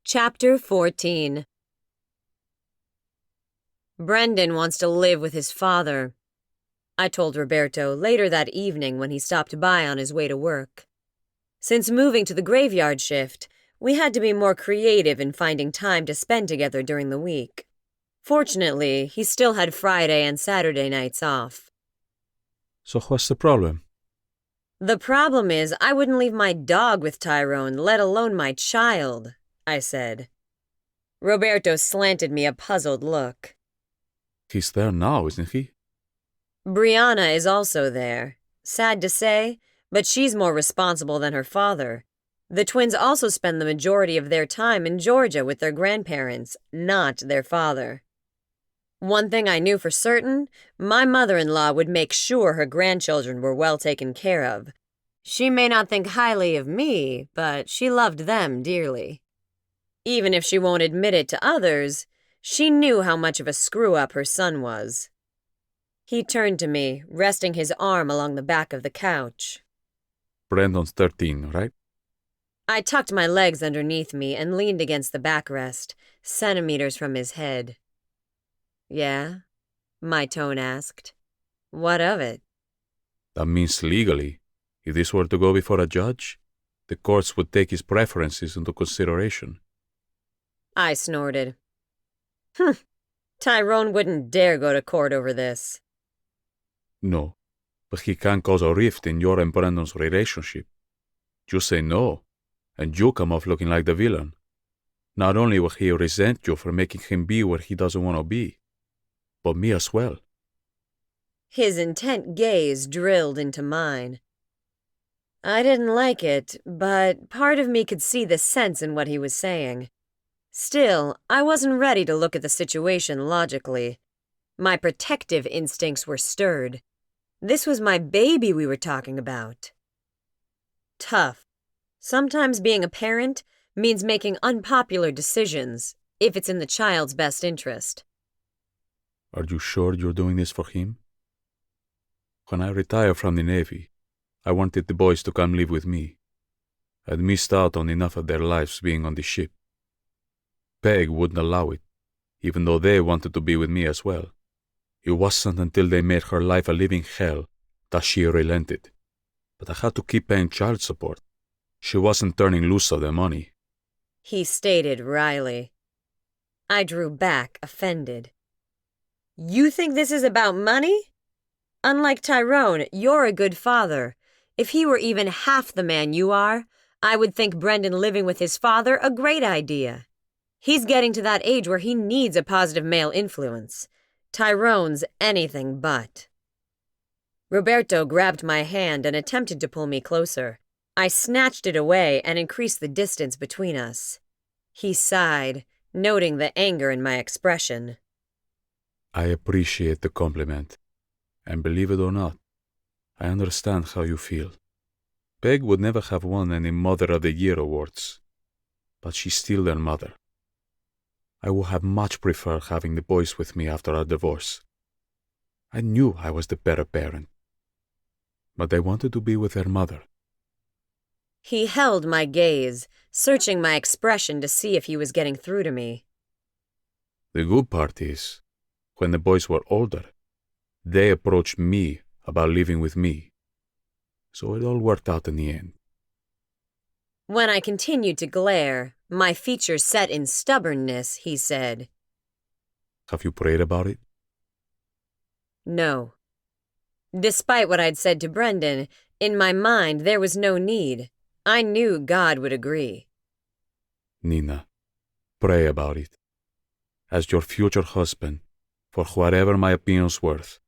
Chapter 14. Brendan wants to live with his father, I told Roberto later that evening when he stopped by on his way to work. Since moving to the graveyard shift, we had to be more creative in finding time to spend together during the week. Fortunately, he still had Friday and Saturday nights off. So what's the problem? The problem is I wouldn't leave my dog with Tyrone, let alone my child, I said. Roberto slanted me a puzzled look. He's there now, isn't he? Brianna is also there. Sad to say, but she's more responsible than her father. The twins also spend the majority of their time in Georgia with their grandparents, not their father. One thing I knew for certain, my mother-in-law would make sure her grandchildren were well taken care of. She may not think highly of me, but she loved them dearly. Even if she won't admit it to others, she knew how much of a screw-up her son was. He turned to me, resting his arm along the back of the couch. Brandon's 13, right? I tucked my legs underneath me and leaned against the backrest, centimeters from his head. Yeah? My tone asked. What of it? That means legally, if this were to go before a judge, the courts would take his preferences into consideration. I snorted. Tyrone wouldn't dare go to court over this. No, but he can cause a rift in your and Brandon's relationship. You say no, and you come off looking like the villain. Not only will he resent you for making him be where he doesn't want to be, but me as well. His intent gaze drilled into mine. I didn't like it, but part of me could see the sense in what he was saying. Still, I wasn't ready to look at the situation logically. My protective instincts were stirred. This was my baby we were talking about. Tough. Sometimes being a parent means making unpopular decisions, if it's in the child's best interest. Are you sure you're doing this for him? When I retired from the Navy, I wanted the boys to come live with me. I'd missed out on enough of their lives being on the ship. Peg wouldn't allow it, even though they wanted to be with me as well. It wasn't until they made her life a living hell that she relented. But I had to keep paying child support. She wasn't turning loose of the money. He stated wryly. I drew back, offended. You think this is about money? Unlike Tyrone, you're a good father. If he were even half the man you are, I would think Brendan living with his father a great idea. He's getting to that age where he needs a positive male influence. Tyrone's anything but. Roberto grabbed my hand and attempted to pull me closer. I snatched it away and increased the distance between us. He sighed, noting the anger in my expression. I appreciate the compliment, and believe it or not, I understand how you feel. Peg would never have won any Mother of the Year awards, but she's still their mother. I would have much preferred having the boys with me after our divorce. I knew I was the better parent, but they wanted to be with their mother. He held my gaze, searching my expression to see if he was getting through to me. The good part is, when the boys were older, they approached me about living with me. So it all worked out in the end. When I continued to glare, my features set in stubbornness, he said. Have you prayed about it? No. Despite what I'd said to Brendan, in my mind there was no need. I knew God would agree. Nina, pray about it. As your future husband, for whatever my opinion's worth,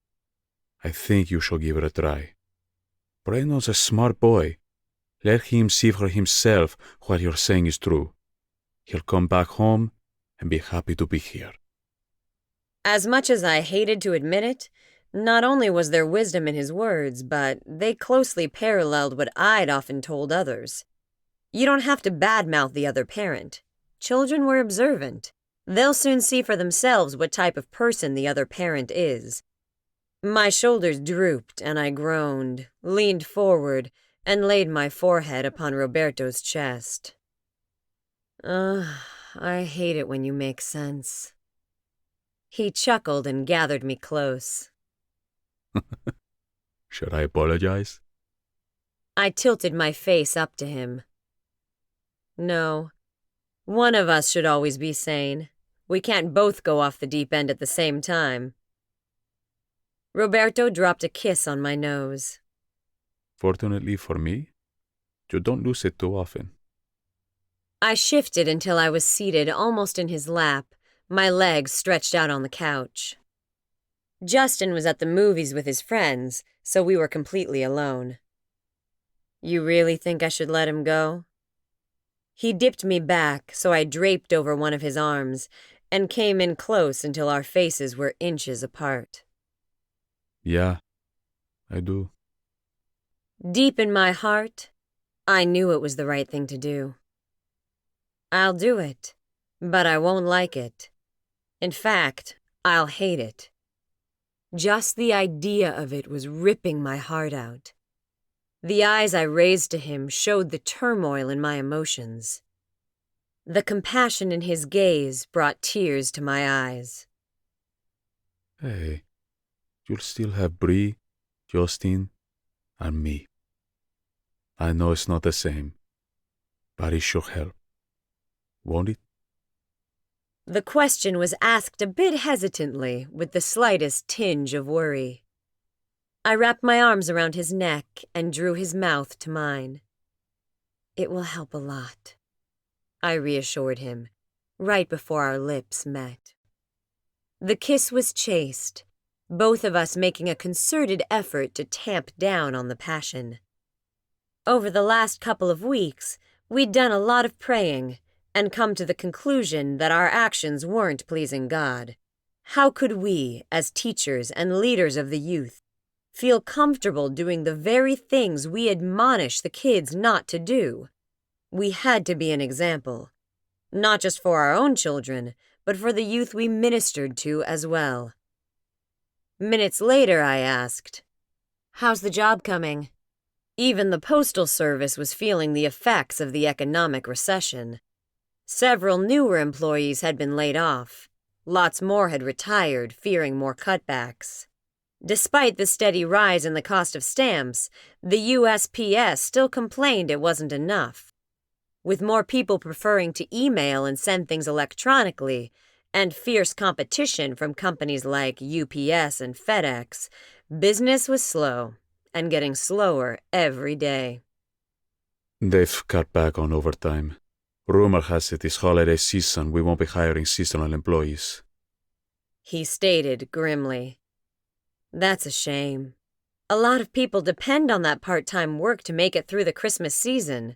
I think you should give it a try. Brandon's a smart boy. Let him see for himself what you're saying is true. He'll come back home and be happy to be here. As much as I hated to admit it, not only was there wisdom in his words, but they closely paralleled what I'd often told others. You don't have to badmouth the other parent. Children were observant. They'll soon see for themselves what type of person the other parent is. My shoulders drooped and I groaned, leaned forward, and laid my forehead upon Roberto's chest. I hate it when you make sense. He chuckled and gathered me close. Should I apologize? I tilted my face up to him. No, one of us should always be sane. We can't both go off the deep end at the same time. Roberto dropped a kiss on my nose. Fortunately for me, you don't lose it too often. I shifted until I was seated almost in his lap, my legs stretched out on the couch. Justin was at the movies with his friends, so we were completely alone. You really think I should let him go? He dipped me back, so I draped over one of his arms and came in close until our faces were inches apart. Yeah, I do. Deep in my heart, I knew it was the right thing to do. I'll do it, but I won't like it. In fact, I'll hate it. Just the idea of it was ripping my heart out. The eyes I raised to him showed the turmoil in my emotions. The compassion in his gaze brought tears to my eyes. Hey, you'll still have Bree, Justin, and me. I know it's not the same, but it should help. Won't it? The question was asked a bit hesitantly, with the slightest tinge of worry. I wrapped my arms around his neck and drew his mouth to mine. It will help a lot, I reassured him, right before our lips met. The kiss was chaste, both of us making a concerted effort to tamp down on the passion. Over the last couple of weeks, we'd done a lot of praying and come to the conclusion that our actions weren't pleasing God. How could we, as teachers and leaders of the youth, feel comfortable doing the very things we admonish the kids not to do? We had to be an example, not just for our own children, but for the youth we ministered to as well. Minutes later, I asked, "How's the job coming?" Even the Postal Service was feeling the effects of the economic recession. Several newer employees had been laid off. Lots more had retired, fearing more cutbacks. Despite the steady rise in the cost of stamps, the USPS still complained it wasn't enough. With more people preferring to email and send things electronically, and fierce competition from companies like UPS and FedEx, business was slow, and getting slower every day. They've cut back on overtime. Rumor has it this holiday season we won't be hiring seasonal employees. He stated grimly. That's a shame. A lot of people depend on that part-time work to make it through the Christmas season.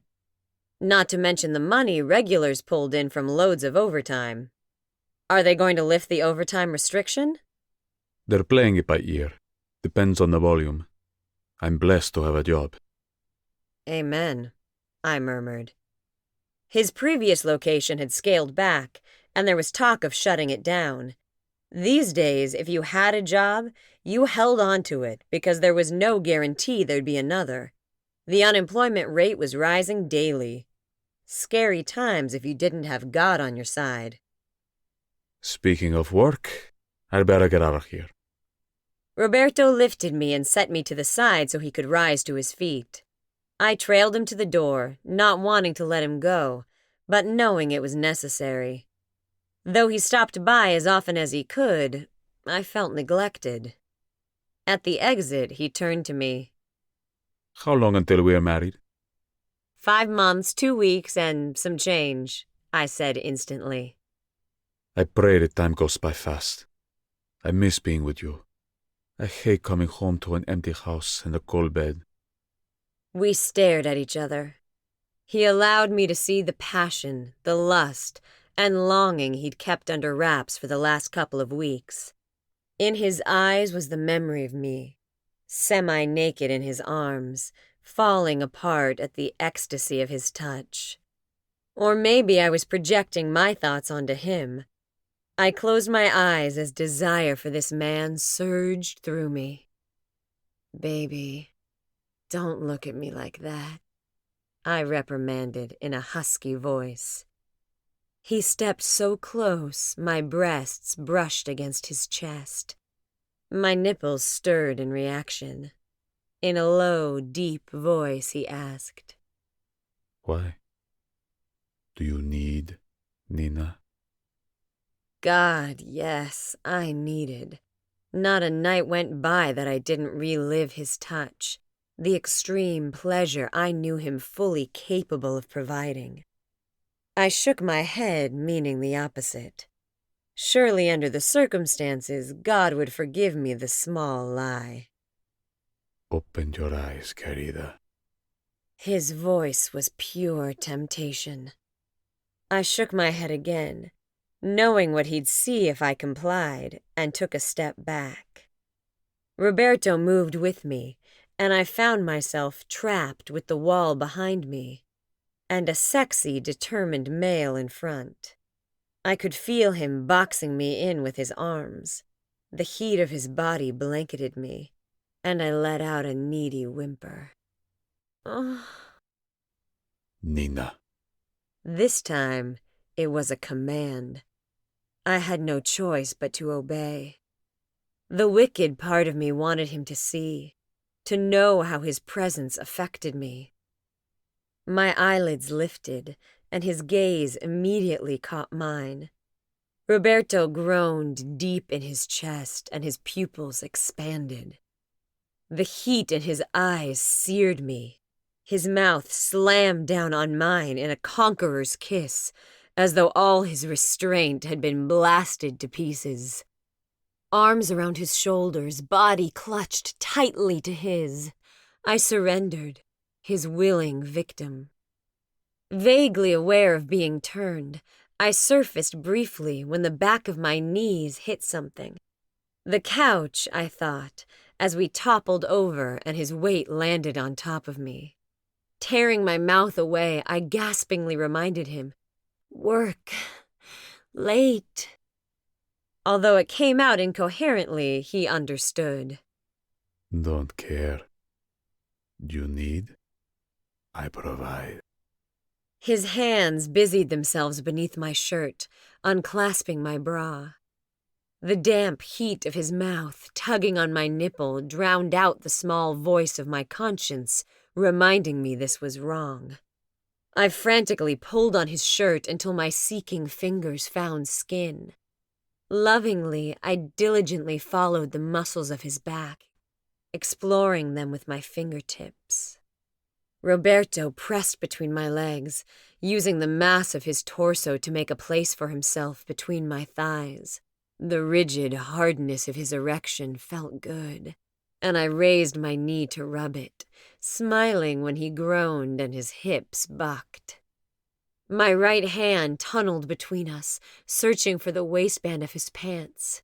Not to mention the money regulars pulled in from loads of overtime. Are they going to lift the overtime restriction? They're playing it by ear. Depends on the volume. I'm blessed to have a job. Amen, I murmured. His previous location had scaled back, and there was talk of shutting it down. These days, if you had a job, you held on to it because there was no guarantee there'd be another. The unemployment rate was rising daily. Scary times if you didn't have God on your side. Speaking of work, I'd better get out of here. Roberto lifted me and set me to the side so he could rise to his feet. I trailed him to the door, not wanting to let him go, but knowing it was necessary. Though he stopped by as often as he could, I felt neglected. At the exit, he turned to me. How long until we are married? 5 months, 2 weeks, and some change, I said instantly. I pray that time goes by fast. I miss being with you. I hate coming home to an empty house and a cold bed. We stared at each other. He allowed me to see the passion, the lust, and longing he'd kept under wraps for the last couple of weeks. In his eyes was the memory of me, semi-naked in his arms, falling apart at the ecstasy of his touch. Or maybe I was projecting my thoughts onto him. I closed my eyes as desire for this man surged through me. Baby, don't look at me like that, I reprimanded in a husky voice. He stepped so close, my breasts brushed against his chest. My nipples stirred in reaction. In a low, deep voice, he asked, Why? Do you need Nina? God, yes, I needed. Not a night went by that I didn't relive his touch, the extreme pleasure I knew him fully capable of providing. I shook my head, meaning the opposite. Surely under the circumstances, God would forgive me the small lie. Open your eyes, querida. His voice was pure temptation. I shook my head again, knowing what he'd see if I complied, and took a step back. Roberto moved with me, and I found myself trapped with the wall behind me, and a sexy, determined male in front. I could feel him boxing me in with his arms. The heat of his body blanketed me, and I let out a needy whimper. Oh. Nina. This time, it was a command. I had no choice but to obey. The wicked part of me wanted him to see, to know how his presence affected me. My eyelids lifted, and his gaze immediately caught mine. Roberto groaned deep in his chest, and his pupils expanded. The heat in his eyes seared me. His mouth slammed down on mine in a conqueror's kiss, as though all his restraint had been blasted to pieces. Arms around his shoulders, body clutched tightly to his. I surrendered, his willing victim. Vaguely aware of being turned, I surfaced briefly when the back of my knees hit something. The couch, I thought, as we toppled over and his weight landed on top of me. Tearing my mouth away, I gaspingly reminded him, "Work. Late." Although it came out incoherently, he understood. Don't care. You need? I provide. His hands busied themselves beneath my shirt, unclasping my bra. The damp heat of his mouth tugging on my nipple drowned out the small voice of my conscience, reminding me this was wrong. I frantically pulled on his shirt until my seeking fingers found skin. Lovingly, I diligently followed the muscles of his back, exploring them with my fingertips. Roberto pressed between my legs, using the mass of his torso to make a place for himself between my thighs. The rigid hardness of his erection felt good, and I raised my knee to rub it, smiling when he groaned and his hips bucked. My right hand tunneled between us, searching for the waistband of his pants.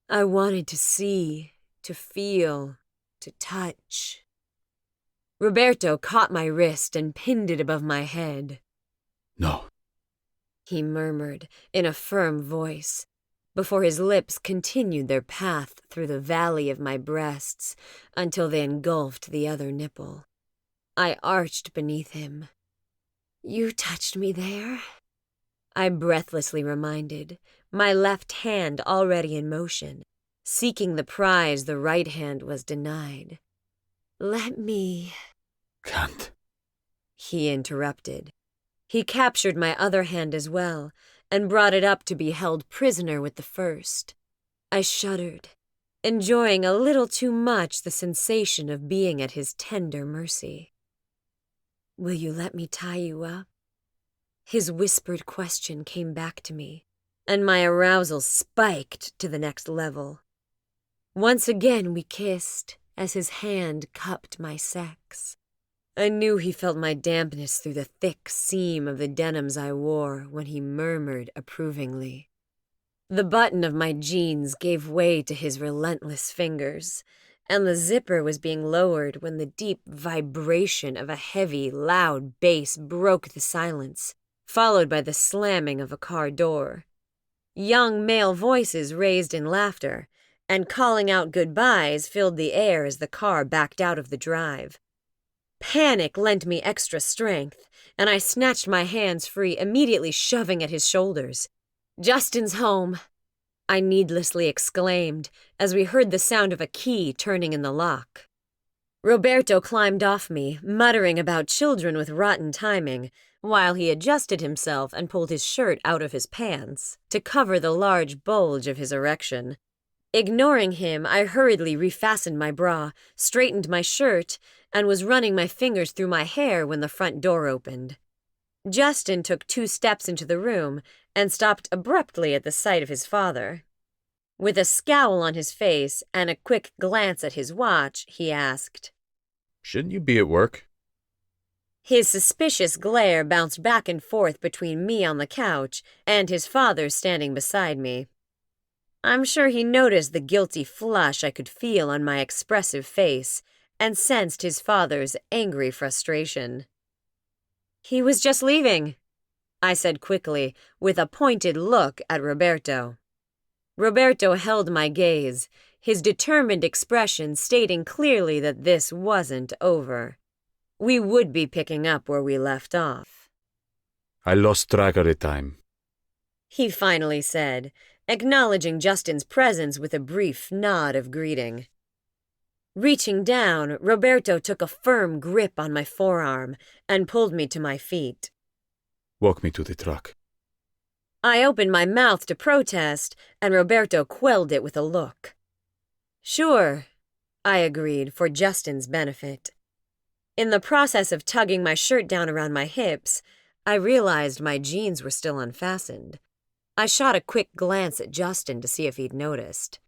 I wanted to see, to feel, to touch. Roberto caught my wrist and pinned it above my head. No. He murmured in a firm voice, before his lips continued their path through the valley of my breasts until they engulfed the other nipple. I arched beneath him. "You touched me there?" I breathlessly reminded, my left hand already in motion, seeking the prize the right hand was denied. "Let me..." Can't. He interrupted. He captured my other hand as well, and brought it up to be held prisoner with the first. I shuddered, enjoying a little too much the sensation of being at his tender mercy. "Will you let me tie you up?" His whispered question came back to me, and my arousal spiked to the next level. Once again we kissed, as his hand cupped my sex. I knew he felt my dampness through the thick seam of the denims I wore when he murmured approvingly. The button of my jeans gave way to his relentless fingers, and the zipper was being lowered when the deep vibration of a heavy, loud bass broke the silence, followed by the slamming of a car door. Young male voices raised in laughter, and calling out goodbyes filled the air as the car backed out of the drive. Panic lent me extra strength, and I snatched my hands free, immediately shoving at his shoulders. "Justin's home," I needlessly exclaimed as we heard the sound of a key turning in the lock. Roberto climbed off me, muttering about children with rotten timing, while he adjusted himself and pulled his shirt out of his pants to cover the large bulge of his erection. Ignoring him, I hurriedly refastened my bra, straightened my shirt, and was running my fingers through my hair when the front door opened. Justin took 2 steps into the room and stopped abruptly at the sight of his father. With a scowl on his face and a quick glance at his watch, he asked, "Shouldn't you be at work?" His suspicious glare bounced back and forth between me on the couch and his father standing beside me. I'm sure he noticed the guilty flush I could feel on my expressive face and sensed his father's angry frustration. "He was just leaving," I said quickly, with a pointed look at Roberto. Roberto held my gaze, his determined expression stating clearly that this wasn't over. We would be picking up where we left off. "I lost track of the time," he finally said, acknowledging Justin's presence with a brief nod of greeting. Reaching down, Roberto took a firm grip on my forearm and pulled me to my feet. "Walk me to the truck." I opened my mouth to protest, and Roberto quelled it with a look. "Sure," I agreed for Justin's benefit. In the process of tugging my shirt down around my hips, I realized my jeans were still unfastened. I shot a quick glance at Justin to see if he'd noticed.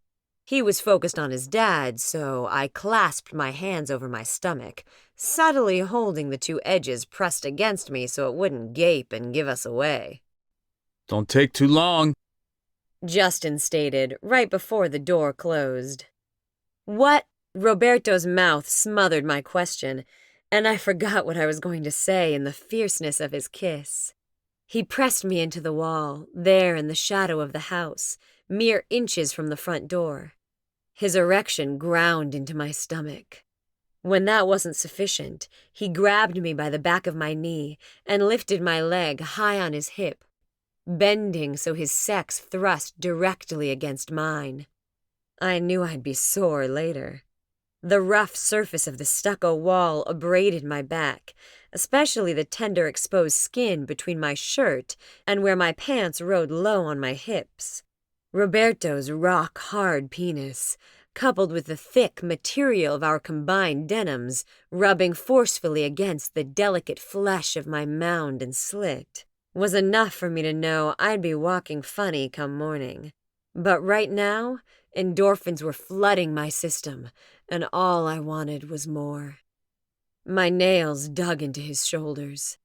He was focused on his dad, so I clasped my hands over my stomach, subtly holding the 2 edges pressed against me so it wouldn't gape and give us away. "Don't take too long," Justin stated right before the door closed. "What?" Roberto's mouth smothered my question, and I forgot what I was going to say in the fierceness of his kiss. He pressed me into the wall, there in the shadow of the house, mere inches from the front door. His erection ground into my stomach. When that wasn't sufficient, he grabbed me by the back of my knee and lifted my leg high on his hip, bending so his sex thrust directly against mine. I knew I'd be sore later. The rough surface of the stucco wall abraded my back, especially the tender exposed skin between my shirt and where my pants rode low on my hips. Roberto's rock-hard penis, coupled with the thick material of our combined denims, rubbing forcefully against the delicate flesh of my mound and slit, was enough for me to know I'd be walking funny come morning. But right now, endorphins were flooding my system, and all I wanted was more. My nails dug into his shoulders.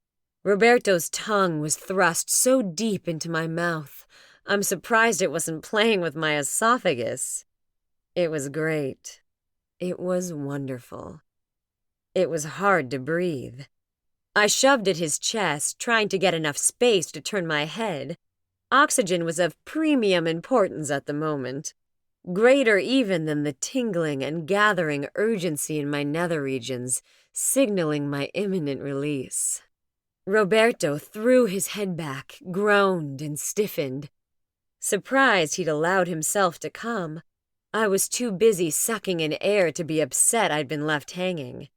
Roberto's tongue was thrust so deep into my mouth, I'm surprised it wasn't playing with my esophagus. It was great. It was wonderful. It was hard to breathe. I shoved at his chest, trying to get enough space to turn my head. Oxygen was of premium importance at the moment, greater even than the tingling and gathering urgency in my nether regions, signaling my imminent release. Roberto threw his head back, groaned, and stiffened. Surprised he'd allowed himself to come, I was too busy sucking in air to be upset I'd been left hanging.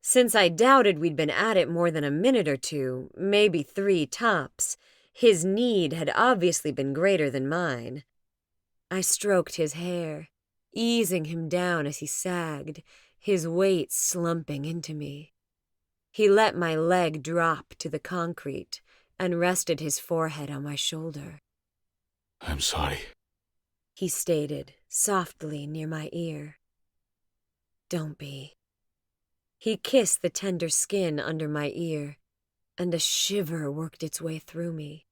Since I doubted we'd been at it more than a minute or 2, maybe 3 tops, his need had obviously been greater than mine. I stroked his hair, easing him down as he sagged, his weight slumping into me. He let my leg drop to the concrete and rested his forehead on my shoulder. "I'm sorry," he stated, softly near my ear. "Don't be." He kissed the tender skin under my ear, and a shiver worked its way through me.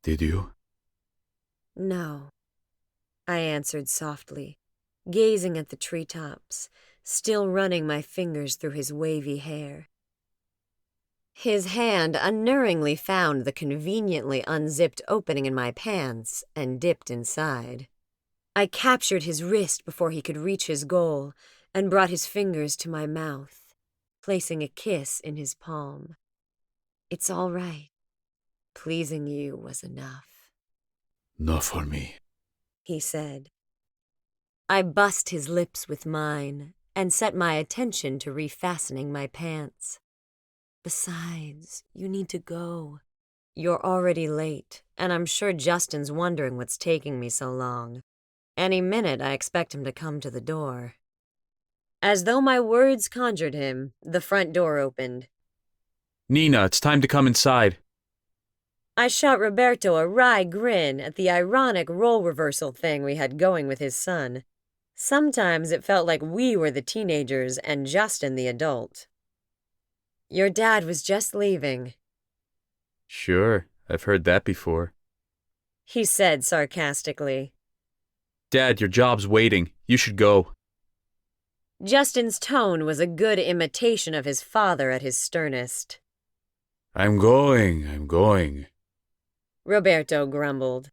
"Did you?" "No," I answered softly, gazing at the treetops, still running my fingers through his wavy hair. His hand unerringly found the conveniently unzipped opening in my pants and dipped inside. I captured his wrist before he could reach his goal and brought his fingers to my mouth, placing a kiss in his palm. It's all right. Pleasing you was enough, Not for me. he said. I bussed his lips with mine and set my attention to refastening my pants. Besides, you need to go. You're already late, and I'm sure Justin's wondering what's taking me so long. Any minute I expect him to come to the door. As though my words conjured him, the front door opened. Nina, it's time to come inside. I shot Roberto a wry grin at the ironic role reversal thing we had going with his son. Sometimes it felt like we were the teenagers and Justin the adult. Your dad was just leaving, Sure, I've heard that before. he said sarcastically. Dad, your job's waiting. You should go. Justin's tone was a good imitation of his father at his sternest. I'm going. Roberto grumbled.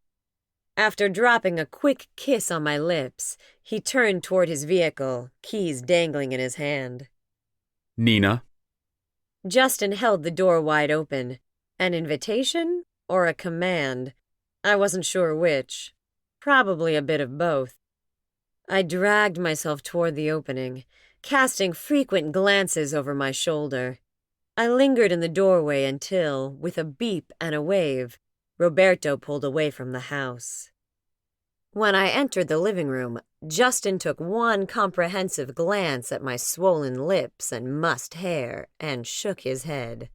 After dropping a quick kiss on my lips, he turned toward his vehicle, keys dangling in his hand. Nina. Justin held the door wide open. An invitation or a command? I wasn't sure which. Probably a bit of both. I dragged myself toward the opening, casting frequent glances over my shoulder. I lingered in the doorway until, with a beep and a wave, Roberto pulled away from the house. When I entered the living room, Justin took one comprehensive glance at my swollen lips and mussed hair and shook his head.